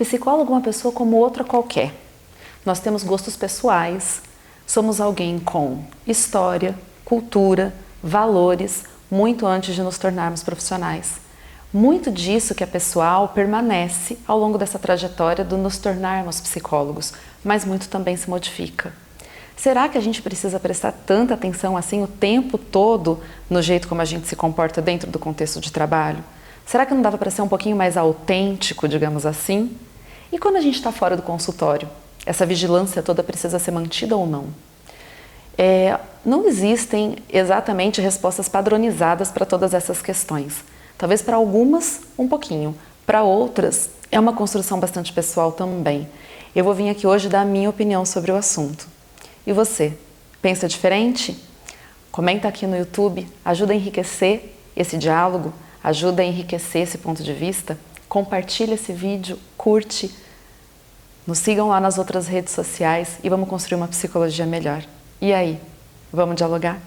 psicólogo é uma pessoa como outra qualquer. Nós temos gostos pessoais, somos alguém com história, cultura, valores, muito antes de nos tornarmos profissionais. Muito disso que é pessoal permanece ao longo dessa trajetória de nos tornarmos psicólogos, mas muito também se modifica. Será que a gente precisa prestar tanta atenção assim o tempo todo no jeito como a gente se comporta dentro do contexto de trabalho? Será que não dava para ser um pouquinho mais autêntico, digamos assim? E quando a gente está fora do consultório, essa vigilância toda precisa ser mantida ou não? Não existem exatamente respostas padronizadas para todas essas questões. Talvez para algumas, um pouquinho. Para outras, é uma construção bastante pessoal também. Eu vou vir aqui hoje dar a minha opinião sobre o assunto. E você, pensa diferente? Comenta aqui no YouTube, ajuda a enriquecer esse diálogo, ajuda a enriquecer esse ponto de vista. Compartilha esse vídeo, curte. Nos sigam lá nas outras redes sociais e vamos construir uma psicologia melhor. E aí, vamos dialogar?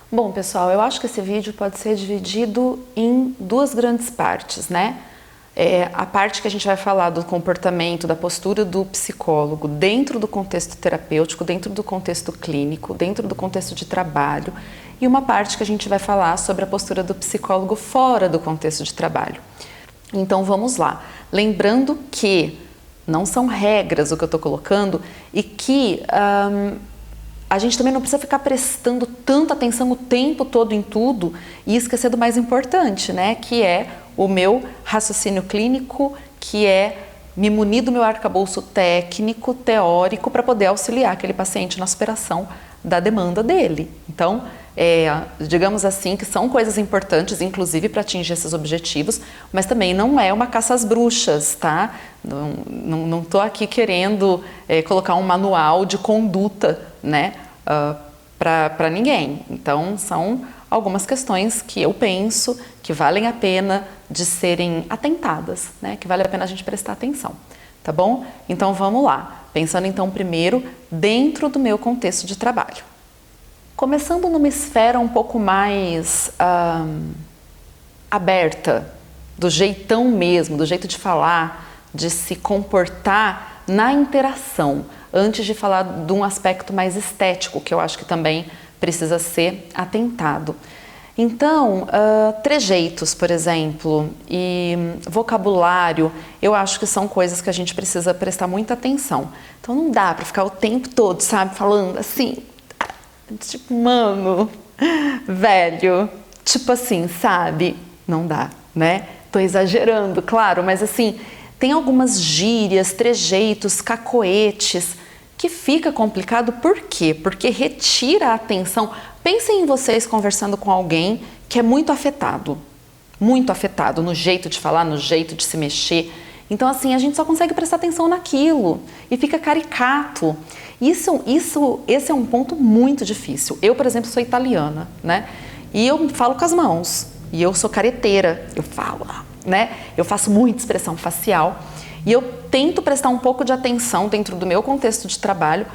Bom, pessoal, eu acho que esse vídeo pode ser dividido em duas grandes partes, né? A parte que a gente vai falar do comportamento, da postura do psicólogo dentro do contexto terapêutico, dentro do contexto clínico, dentro do contexto de trabalho, e uma parte que a gente vai falar sobre a postura do psicólogo fora do contexto de trabalho. Então vamos lá. Lembrando que não são regras o que eu estou colocando e que a gente também não precisa ficar prestando tanta atenção o tempo todo em tudo e esquecer do mais importante, né? Que é o meu raciocínio clínico, que é me munir do meu arcabouço técnico, teórico, para poder auxiliar aquele paciente na superação da demanda dele. Então, digamos assim, que são coisas importantes, inclusive para atingir esses objetivos, mas também não é uma caça às bruxas, tá? Não estou aqui querendo colocar um manual de conduta, né, para ninguém. Então, são algumas questões que eu penso que valem a pena de serem atentadas, né, que vale a pena a gente prestar atenção, tá bom? Então, vamos lá. Pensando então primeiro dentro do meu contexto de trabalho. Começando numa esfera um pouco mais aberta, do jeitão mesmo, do jeito de falar, de se comportar na interação, antes de falar de um aspecto mais estético, que eu acho que também precisa ser atentado. Então, trejeitos, por exemplo, e vocabulário, eu acho que são coisas que a gente precisa prestar muita atenção. Então, não dá para ficar o tempo todo, sabe, falando assim, tipo, mano, velho, tipo assim, sabe? Não dá, né? Tô exagerando, claro, mas assim, tem algumas gírias, trejeitos, cacoetes, que fica complicado. Por quê? Porque retira a atenção. Pensem em vocês conversando com alguém que é muito afetado no jeito de falar, no jeito de se mexer. Então, assim, a gente só consegue prestar atenção naquilo e fica caricato. Esse é um ponto muito difícil. Eu, por exemplo, sou italiana, né? E eu falo com as mãos. E eu sou careteira. Eu falo, né? Eu faço muita expressão facial. E eu tento prestar um pouco de atenção dentro do meu contexto de trabalho,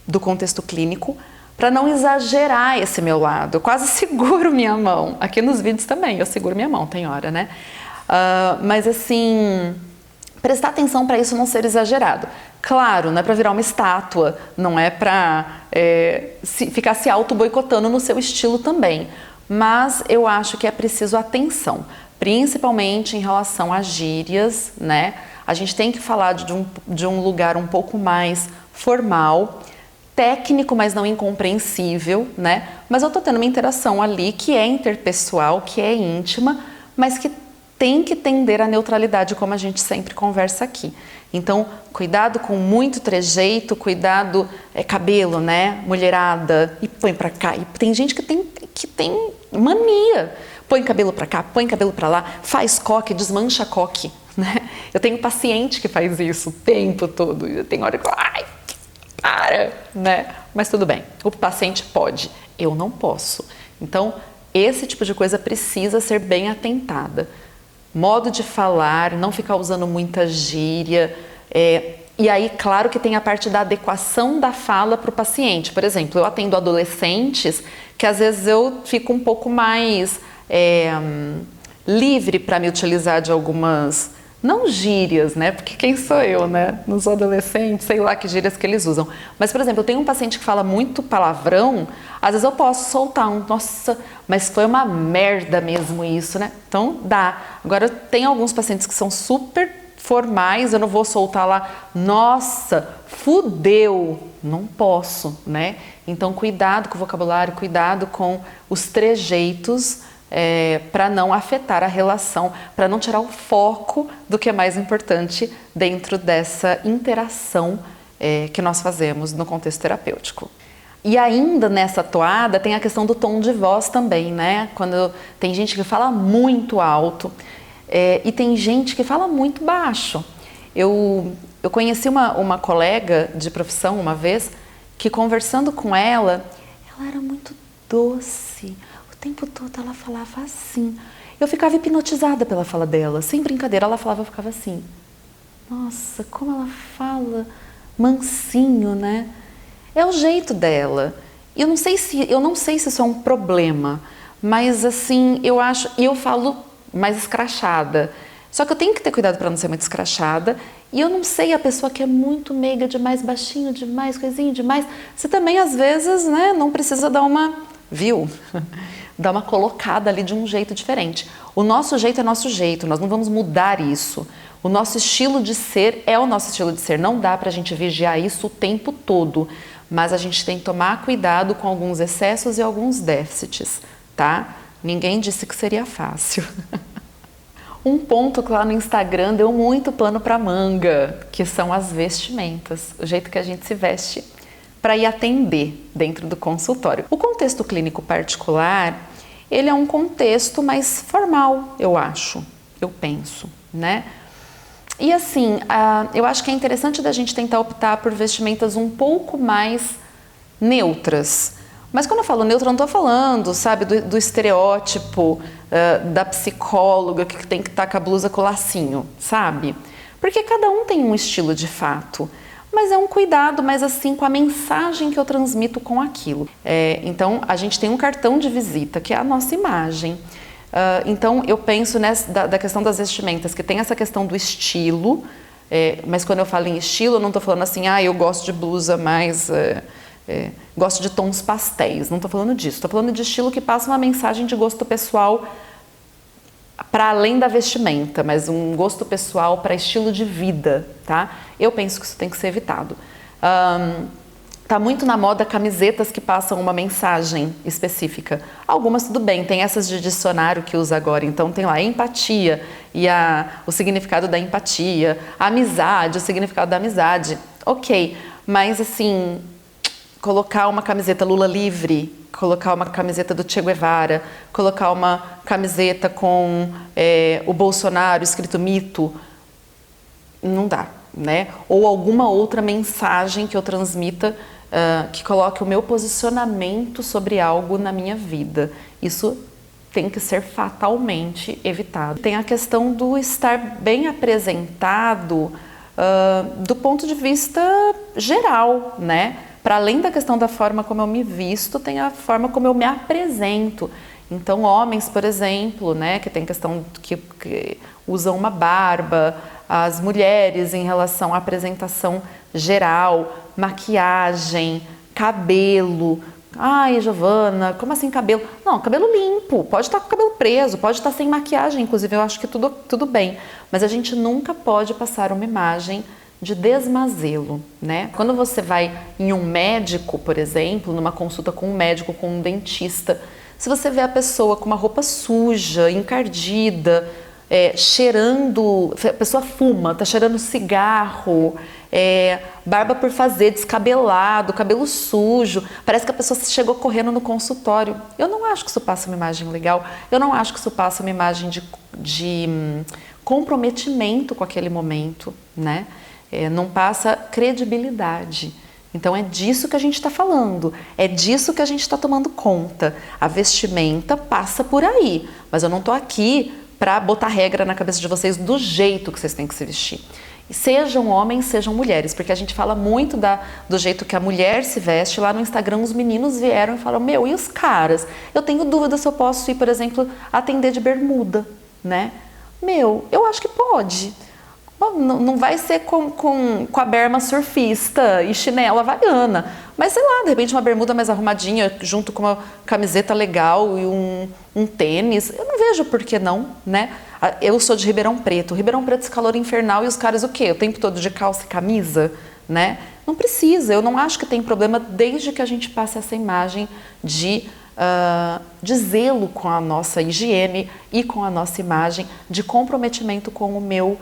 do contexto clínico, para não exagerar esse meu lado. Eu quase seguro minha mão. Aqui nos vídeos também eu seguro minha mão, tem hora, né? Mas assim, prestar atenção para isso não ser exagerado. Claro, não é para virar uma estátua, não é para ficar se auto-boicotando no seu estilo também. Mas eu acho que é preciso atenção, principalmente em relação a gírias, né? A gente tem que falar de um lugar um pouco mais formal, técnico, mas não incompreensível, né? Mas eu tô tendo uma interação ali que é interpessoal, que é íntima, mas que tem que tender à neutralidade, como a gente sempre conversa aqui. Então, cuidado com muito trejeito, cuidado, cabelo, né? Mulherada, e põe pra cá. E tem gente que tem mania. Põe cabelo pra cá, põe cabelo pra lá, faz coque, desmancha coque, né? Eu tenho paciente que faz isso o tempo todo. Eu tenho hora que ai, para, né? Mas tudo bem, o paciente pode, eu não posso. Então, esse tipo de coisa precisa ser bem atentada. Modo de falar, não ficar usando muita gíria. E aí, claro que tem a parte da adequação da fala para o paciente. Por exemplo, eu atendo adolescentes que às vezes eu fico um pouco mais livre para me utilizar de algumas, não gírias, né? Porque quem sou eu, né? Não sou adolescente, sei lá que gírias que eles usam. Mas, por exemplo, eu tenho um paciente que fala muito palavrão, às vezes eu posso soltar um, nossa, mas foi uma merda mesmo isso, né? Então, dá. Agora, tem alguns pacientes que são super formais, eu não vou soltar lá, nossa, fudeu, não posso, né? Então, cuidado com o vocabulário, cuidado com os trejeitos, para não afetar a relação, para não tirar o foco do que é mais importante dentro dessa interação que nós fazemos no contexto terapêutico. E ainda nessa toada tem a questão do tom de voz também, né? Quando tem gente que fala muito alto e tem gente que fala muito baixo. Eu conheci uma colega de profissão uma vez que, conversando com ela era muito doce. O tempo todo ela falava assim. Eu ficava hipnotizada pela fala dela. Sem brincadeira, ela falava, eu ficava assim. Nossa, como ela fala mansinho, né? É o jeito dela. Eu não sei se isso é um problema, mas assim, eu falo mais escrachada. Só que eu tenho que ter cuidado para não ser muito escrachada. E eu não sei, a pessoa que é muito meiga demais, baixinho demais, coisinho demais, você também às vezes, né, não precisa dar uma, dar uma colocada ali de um jeito diferente. O nosso jeito é nosso jeito, nós não vamos mudar isso. O nosso estilo de ser é o nosso estilo de ser. Não dá pra gente vigiar isso o tempo todo, mas a gente tem que tomar cuidado com alguns excessos e alguns déficits, tá? Ninguém disse que seria fácil. Um ponto que lá no Instagram deu muito pano para manga, que são as vestimentas, o jeito que a gente se veste para ir atender dentro do consultório. O contexto clínico particular, ele é um contexto mais formal, eu penso, né? E assim, eu acho que é interessante da gente tentar optar por vestimentas um pouco mais neutras. Mas quando eu falo neutra, eu não estou falando, sabe, do estereótipo da psicóloga que tem que estar com a blusa com lacinho, sabe? Porque cada um tem um estilo de fato, mas é um cuidado, mas assim, com a mensagem que eu transmito com aquilo. Então, a gente tem um cartão de visita, que é a nossa imagem. Então, eu penso da questão das vestimentas, que tem essa questão do estilo, mas quando eu falo em estilo, eu não estou falando assim, eu gosto de blusa mais... gosto de tons pastéis, não estou falando disso, estou falando de estilo que passa uma mensagem de gosto pessoal para além da vestimenta, mas um gosto pessoal para estilo de vida, tá? Eu penso que isso tem que ser evitado. Tá muito na moda camisetas que passam uma mensagem específica. Algumas tudo bem, tem essas de dicionário que usa agora, então tem lá empatia e o significado da empatia, amizade, o significado da amizade, ok, mas assim... colocar uma camiseta Lula livre, colocar uma camiseta do Che Guevara, colocar uma camiseta com o Bolsonaro escrito mito, não dá, né? Ou alguma outra mensagem que eu transmita que coloque o meu posicionamento sobre algo na minha vida. Isso tem que ser fatalmente evitado. Tem a questão do estar bem apresentado do ponto de vista geral, né? Para além da questão da forma como eu me visto, tem a forma como eu me apresento. Então, homens, por exemplo, né, que tem questão que usam uma barba, as mulheres em relação à apresentação geral, maquiagem, cabelo. Ai, Giovana, como assim cabelo? Não, cabelo limpo, pode estar com o cabelo preso, pode estar sem maquiagem, inclusive eu acho que tudo bem. Mas a gente nunca pode passar uma imagem de desmazelo, né? Quando você vai em um médico, por exemplo, numa consulta com um médico, com um dentista, se você vê a pessoa com uma roupa suja, encardida, cheirando, a pessoa fuma, tá cheirando cigarro, barba por fazer, descabelado, cabelo sujo, parece que a pessoa chegou correndo no consultório. Eu não acho que isso passa uma imagem legal, eu não acho que isso passa uma imagem de comprometimento com aquele momento, né? Não passa credibilidade. Então é disso que a gente está falando, é disso que a gente está tomando conta. A vestimenta passa por aí, mas eu não estou aqui para botar regra na cabeça de vocês do jeito que vocês têm que se vestir. Sejam homens, sejam mulheres, porque a gente fala muito do jeito que a mulher se veste. Lá no Instagram os meninos vieram e falaram, meu, e os caras? Eu tenho dúvida se eu posso ir, por exemplo, atender de bermuda, né? Meu, eu acho que pode. Não vai ser com a berma surfista e chinela havaiana, mas sei lá, de repente uma bermuda mais arrumadinha, junto com uma camiseta legal e um tênis, eu não vejo por que não, né? Eu sou de Ribeirão Preto, esse calor infernal e os caras o quê? O tempo todo de calça e camisa, né? Não precisa, eu não acho que tem problema desde que a gente passe essa imagem de zelo com a nossa higiene e com a nossa imagem, de comprometimento com o meu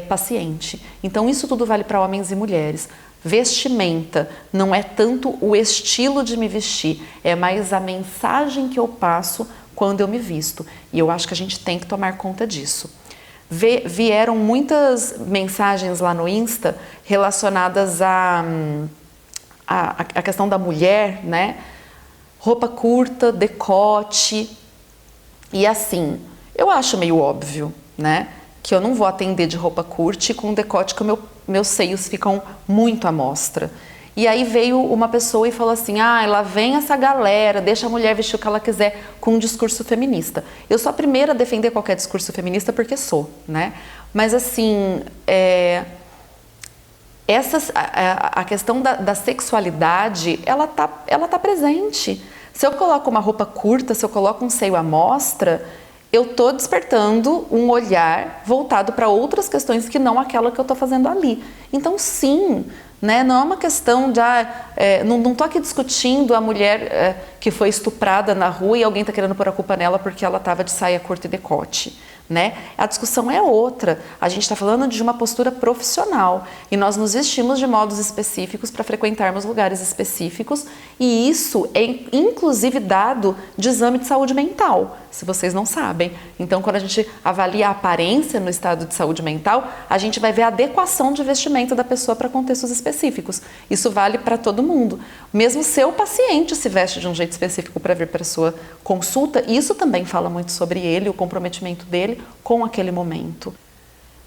paciente. Então isso tudo vale para homens e mulheres. Vestimenta não é tanto o estilo de me vestir, é mais a mensagem que eu passo quando eu me visto. E eu acho que a gente tem que tomar conta disso. Vieram muitas mensagens lá no Insta relacionadas à questão da mulher, né? Roupa curta, decote. E assim, eu acho meio óbvio, né? Que eu não vou atender de roupa curta e com decote que meus seios ficam muito à mostra. E aí veio uma pessoa e falou assim, lá vem essa galera, deixa a mulher vestir o que ela quiser com um discurso feminista. Eu sou a primeira a defender qualquer discurso feminista porque sou, né? Mas assim, a questão da sexualidade, ela tá presente. Se eu coloco uma roupa curta, se eu coloco um seio à mostra, eu estou despertando um olhar voltado para outras questões que não aquela que eu estou fazendo ali. Então, sim, né, não é uma questão de... não estou aqui discutindo a mulher que foi estuprada na rua e alguém está querendo pôr a culpa nela porque ela estava de saia curta e decote. Né? A discussão é outra. A gente está falando de uma postura profissional e nós nos vestimos de modos específicos para frequentarmos lugares específicos e isso é inclusive dado de exame de saúde mental, se vocês não sabem. Então, quando a gente avalia a aparência no estado de saúde mental, a gente vai ver a adequação de vestimenta da pessoa para contextos específicos. Isso vale para todo mundo. Mesmo seu paciente se veste de um jeito específico para vir para a sua consulta, isso também fala muito sobre ele, o comprometimento dele com aquele momento.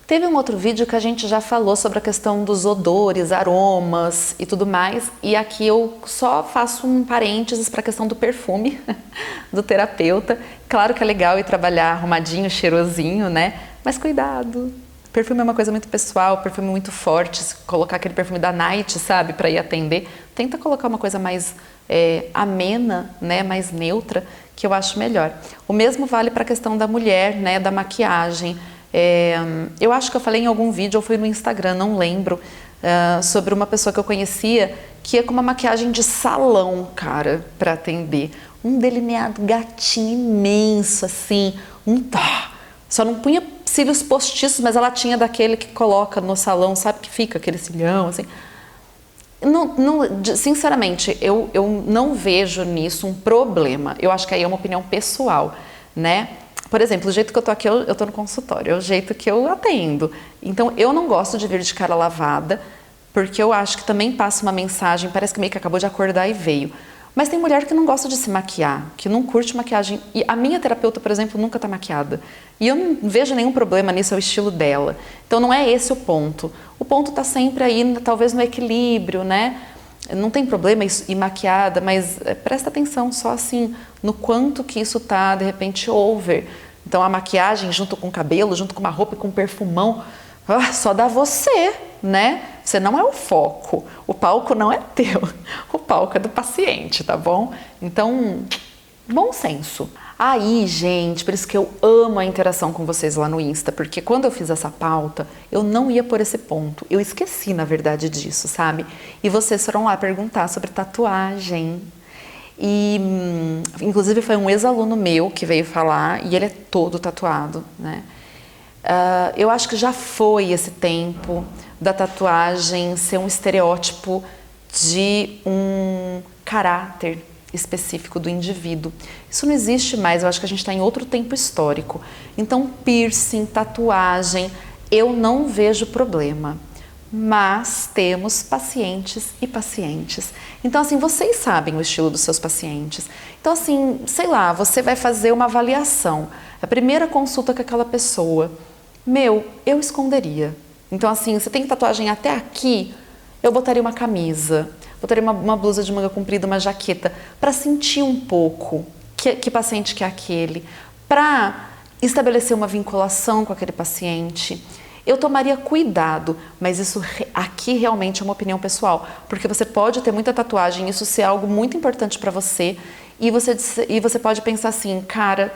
Teve um outro vídeo que a gente já falou sobre a questão dos odores, aromas e tudo mais, e aqui eu só faço um parênteses para a questão do perfume do terapeuta. Claro que é legal ir trabalhar arrumadinho, cheirosinho, né? Mas cuidado! Perfume é uma coisa muito pessoal, perfume muito forte. Se colocar aquele perfume da Night, sabe, para ir atender, tenta colocar uma coisa mais amena, né, mais neutra, que eu acho melhor. O mesmo vale para a questão da mulher, né, da maquiagem. Eu acho que eu falei em algum vídeo, ou foi no Instagram, não lembro, sobre uma pessoa que eu conhecia que ia com uma maquiagem de salão, cara, para atender. Um delineado gatinho imenso, assim, só não punha cílios postiços, mas ela tinha daquele que coloca no salão, sabe, que fica aquele cilhão, assim. Sinceramente, eu não vejo nisso um problema. Eu acho que aí é uma opinião pessoal, né? Por exemplo, o jeito que eu tô aqui, eu tô no consultório, é o jeito que eu atendo. Então, eu não gosto de vir de cara lavada, porque eu acho que também passa uma mensagem, parece que meio que acabou de acordar e veio. Mas tem mulher que não gosta de se maquiar, que não curte maquiagem. E a minha terapeuta, por exemplo, nunca tá maquiada. E eu não vejo nenhum problema nisso, é o estilo dela. Então não é esse o ponto. O ponto tá sempre aí, talvez no equilíbrio, né? Não tem problema ir maquiada, mas presta atenção só assim, no quanto que isso tá, de repente, over. Então a maquiagem junto com o cabelo, junto com uma roupa e com um perfumão, só dá você, né? Você não é o foco, o palco não é teu, o palco é do paciente, tá bom? Então, bom senso. Aí, gente, por isso que eu amo a interação com vocês lá no Insta, porque quando eu fiz essa pauta, eu não ia por esse ponto, eu esqueci, na verdade, disso, sabe? E vocês foram lá perguntar sobre tatuagem. E, inclusive, foi um ex-aluno meu que veio falar, e ele é todo tatuado, né? Eu acho que já foi esse tempo da tatuagem ser um estereótipo de um caráter específico do indivíduo. Isso não existe mais, eu acho que a gente está em outro tempo histórico. Então, piercing, tatuagem, eu não vejo problema. Mas temos pacientes e pacientes. Então, assim, vocês sabem o estilo dos seus pacientes. Então, assim, sei lá, você vai fazer uma avaliação. A primeira consulta com aquela pessoa, eu esconderia. Então assim, você tem tatuagem até aqui, eu botaria uma camisa, botaria uma blusa de manga comprida, uma jaqueta, para sentir um pouco que paciente que é aquele, para estabelecer uma vinculação com aquele paciente. Eu tomaria cuidado, mas isso aqui realmente é uma opinião pessoal, porque você pode ter muita tatuagem, isso ser algo muito importante para você, e você pode pensar assim, cara,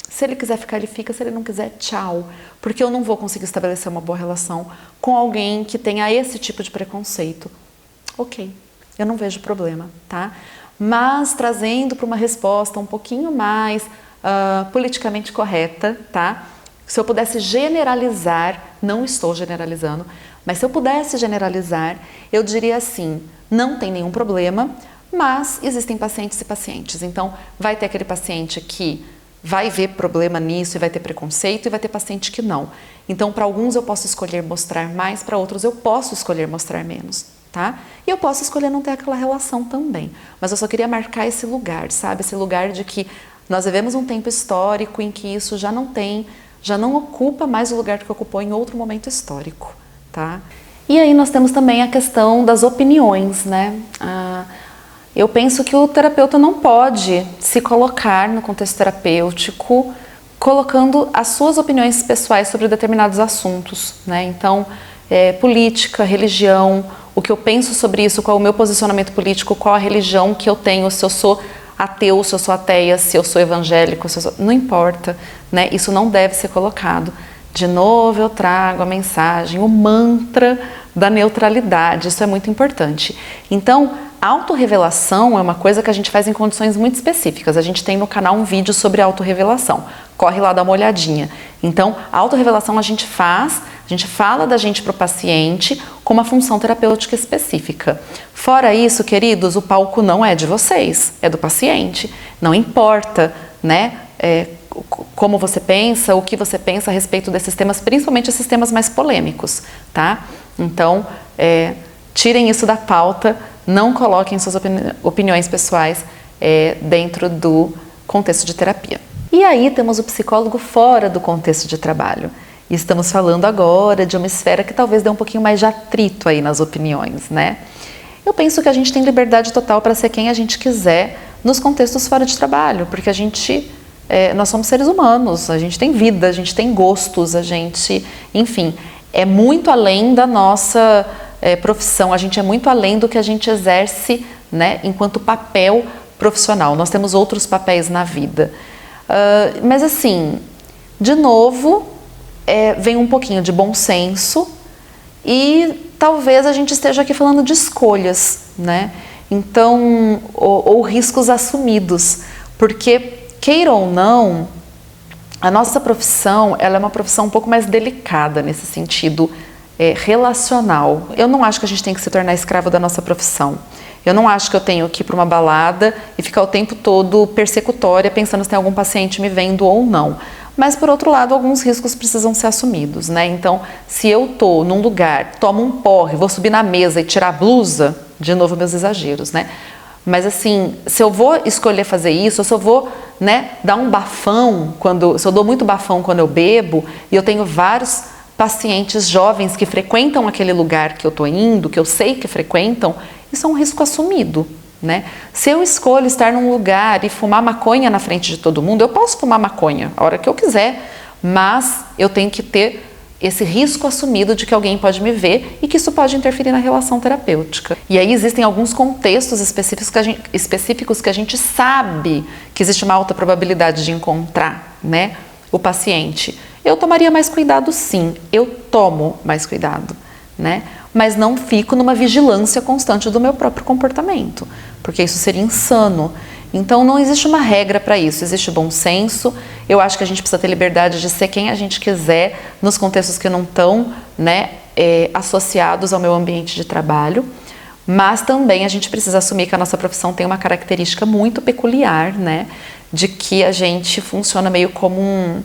se ele quiser ficar, ele fica, se ele não quiser, tchau, porque eu não vou conseguir estabelecer uma boa relação com alguém que tenha esse tipo de preconceito. Ok, eu não vejo problema, tá? Mas trazendo para uma resposta um pouquinho mais politicamente correta, tá? Se eu pudesse generalizar, não estou generalizando, mas se eu pudesse generalizar, eu diria assim, não tem nenhum problema, mas existem pacientes e pacientes. Então, vai ter aquele paciente que vai ver problema nisso e vai ter preconceito, e vai ter paciente que não. Então, para alguns eu posso escolher mostrar mais, para outros eu posso escolher mostrar menos, tá? E eu posso escolher não ter aquela relação também. Mas eu só queria marcar esse lugar, sabe? Esse lugar de que nós vivemos um tempo histórico em que isso já não ocupa mais o lugar que ocupou em outro momento histórico, tá? E aí nós temos também a questão das opiniões, né? Eu penso que o terapeuta não pode se colocar no contexto terapêutico colocando as suas opiniões pessoais sobre determinados assuntos, né? Então, política, religião, o que eu penso sobre isso, qual é o meu posicionamento político, qual a religião que eu tenho, se eu sou ateu, se eu sou ateia, se eu sou evangélico, não importa, né? Isso não deve ser colocado. De novo eu trago a mensagem, o mantra da neutralidade, isso é muito importante. Então, a autorrevelação é uma coisa que a gente faz em condições muito específicas. A gente tem no canal um vídeo sobre autorrevelação, corre lá, dá uma olhadinha. Então, a autorrevelação a gente fala da gente para o paciente com uma função terapêutica específica. Fora isso, queridos, o palco não é de vocês, é do paciente. Não importa, né, como você pensa, o que você pensa a respeito desses temas, principalmente esses temas mais polêmicos, tá? Então, tirem isso da pauta, não coloquem suas opiniões pessoais dentro do contexto de terapia. E aí temos o psicólogo fora do contexto de trabalho. E estamos falando agora de uma esfera que talvez dê um pouquinho mais de atrito aí nas opiniões, né? Eu penso que a gente tem liberdade total para ser quem a gente quiser nos contextos fora de trabalho, porque nós somos seres humanos, a gente tem vida, a gente tem gostos, enfim, é muito além da nossa profissão, a gente é muito além do que a gente exerce, né, enquanto papel profissional. Nós temos outros papéis na vida. Mas assim, de novo, vem um pouquinho de bom senso e talvez a gente esteja aqui falando de escolhas, né? Então, ou riscos assumidos, porque queira ou não, a nossa profissão, ela é uma profissão um pouco mais delicada nesse sentido relacional. Eu não acho que a gente tem que se tornar escravo da nossa profissão. Eu não acho que eu tenho que ir para uma balada e ficar o tempo todo persecutória, pensando se tem algum paciente me vendo ou não. Mas, por outro lado, alguns riscos precisam ser assumidos, né? Então, se eu tô num lugar, tomo um porre, vou subir na mesa e tirar a blusa, de novo meus exageros, né? Mas assim, se eu vou escolher fazer isso, ou se eu vou, né, dar um bafão, se eu dou muito bafão quando eu bebo, e eu tenho vários pacientes jovens que frequentam aquele lugar que eu tô indo, que eu sei que frequentam, isso é um risco assumido, né? Se eu escolho estar num lugar e fumar maconha na frente de todo mundo, eu posso fumar maconha a hora que eu quiser, mas eu tenho que ter esse risco assumido de que alguém pode me ver e que isso pode interferir na relação terapêutica. E aí existem alguns contextos específicos que a gente sabe que existe uma alta probabilidade de encontrar, né, o paciente. Eu tomaria mais cuidado, sim, eu tomo mais cuidado, né? Mas não fico numa vigilância constante do meu próprio comportamento, porque isso seria insano. Então não existe uma regra para isso, existe bom senso. Eu acho que a gente precisa ter liberdade de ser quem a gente quiser nos contextos que não estão, né, associados ao meu ambiente de trabalho, mas também a gente precisa assumir que a nossa profissão tem uma característica muito peculiar, né, de que a gente funciona meio como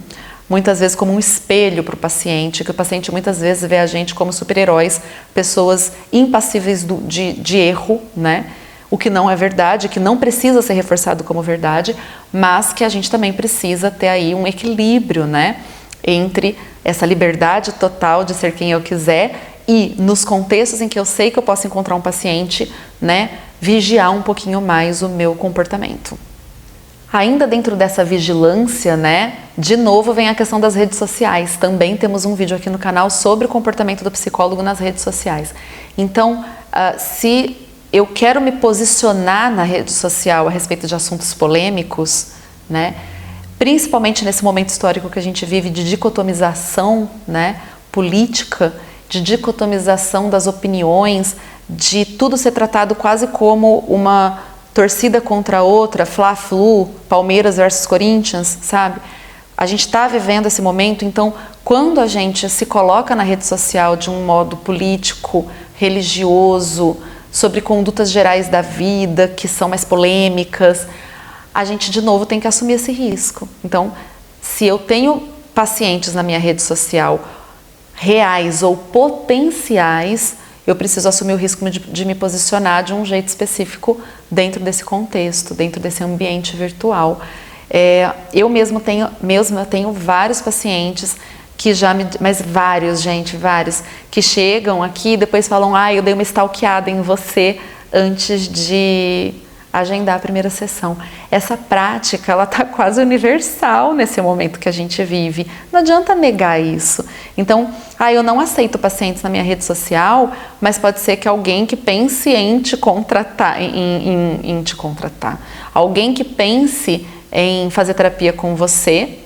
muitas vezes como um espelho para o paciente, que o paciente muitas vezes vê a gente como super-heróis, pessoas impassíveis de erro, né? O que não é verdade, que não precisa ser reforçado como verdade, mas que a gente também precisa ter aí um equilíbrio, né? entre essa liberdade total de ser quem eu quiser e, nos contextos em que eu sei que eu posso encontrar um paciente, né, vigiar um pouquinho mais o meu comportamento. Ainda dentro dessa vigilância, né, de novo vem a questão das redes sociais. Também temos um vídeo aqui no canal sobre o comportamento do psicólogo nas redes sociais. Então, se eu quero me posicionar na rede social a respeito de assuntos polêmicos, né, principalmente nesse momento histórico que a gente vive de dicotomização, né, política, de dicotomização das opiniões, de tudo ser tratado quase como uma torcida contra a outra, Fla-Flu, Palmeiras versus Corinthians, sabe? A gente está vivendo esse momento, então quando a gente se coloca na rede social de um modo político, religioso, sobre condutas gerais da vida, que são mais polêmicas, a gente de novo tem que assumir esse risco. Então, se eu tenho pacientes na minha rede social reais ou potenciais, eu preciso assumir o risco de me posicionar de um jeito específico dentro desse contexto, dentro desse ambiente virtual. Eu mesma tenho vários pacientes que mas vários, gente, vários, que chegam aqui e depois falam, eu dei uma stalkeada em você antes de agendar a primeira sessão. Essa prática, ela tá quase universal nesse momento que a gente vive. Não adianta negar isso. Então, eu não aceito pacientes na minha rede social, mas pode ser que alguém que pense em te contratar, em te contratar. Alguém que pense em fazer terapia com você,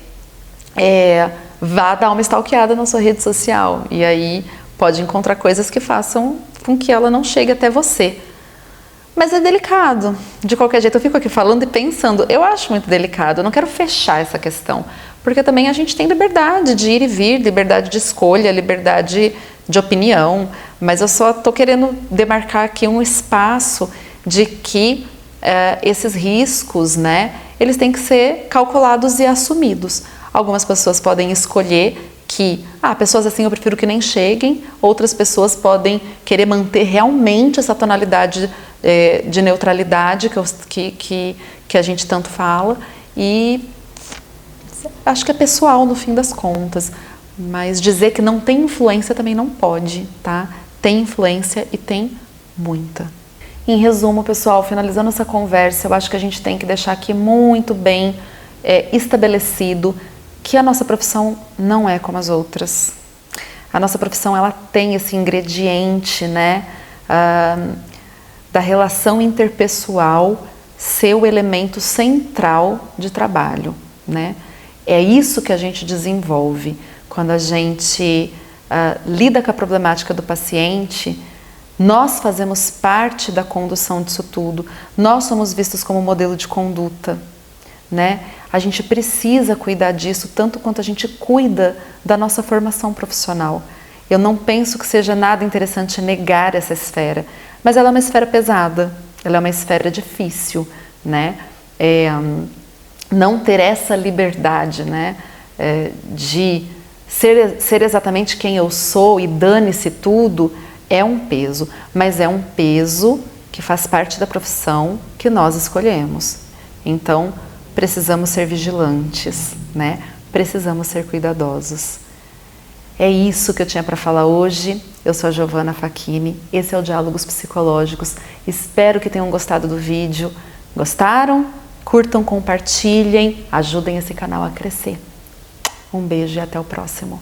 vá dar uma stalkeada na sua rede social. E aí pode encontrar coisas que façam com que ela não chegue até você. Mas é delicado, de qualquer jeito. Eu fico aqui falando e pensando, eu acho muito delicado, eu não quero fechar essa questão, porque também a gente tem liberdade de ir e vir, liberdade de escolha, liberdade de opinião, mas eu só estou querendo demarcar aqui um espaço de que esses riscos, né, eles têm que ser calculados e assumidos. Algumas pessoas podem escolher que, pessoas assim eu prefiro que nem cheguem, outras pessoas podem querer manter realmente essa tonalidade de neutralidade que a gente tanto fala, e acho que é pessoal no fim das contas, mas dizer que não tem influência também não pode, tá? Tem influência e tem muita. Em resumo, pessoal, finalizando essa conversa, eu acho que a gente tem que deixar aqui muito bem estabelecido que a nossa profissão não é como as outras. A nossa profissão, ela tem esse ingrediente, né, da relação interpessoal ser o elemento central de trabalho, né? É isso que a gente desenvolve quando a gente lida com a problemática do paciente. Nós fazemos parte da condução disso tudo, nós somos vistos como modelo de conduta, né? A gente precisa cuidar disso tanto quanto a gente cuida da nossa formação profissional. Eu não penso que seja nada interessante negar essa esfera, mas ela é uma esfera pesada, ela é uma esfera difícil, né? Não ter essa liberdade, né, de ser exatamente quem eu sou e dane-se tudo, é um peso, mas é um peso que faz parte da profissão que nós escolhemos. Então, precisamos ser vigilantes, né? Precisamos ser cuidadosos. É isso que eu tinha para falar hoje. Eu sou a Giovanna Facchini, esse é o Diálogos Psicológicos. Espero que tenham gostado do vídeo. Gostaram? Curtam, compartilhem, ajudem esse canal a crescer. Um beijo e até o próximo.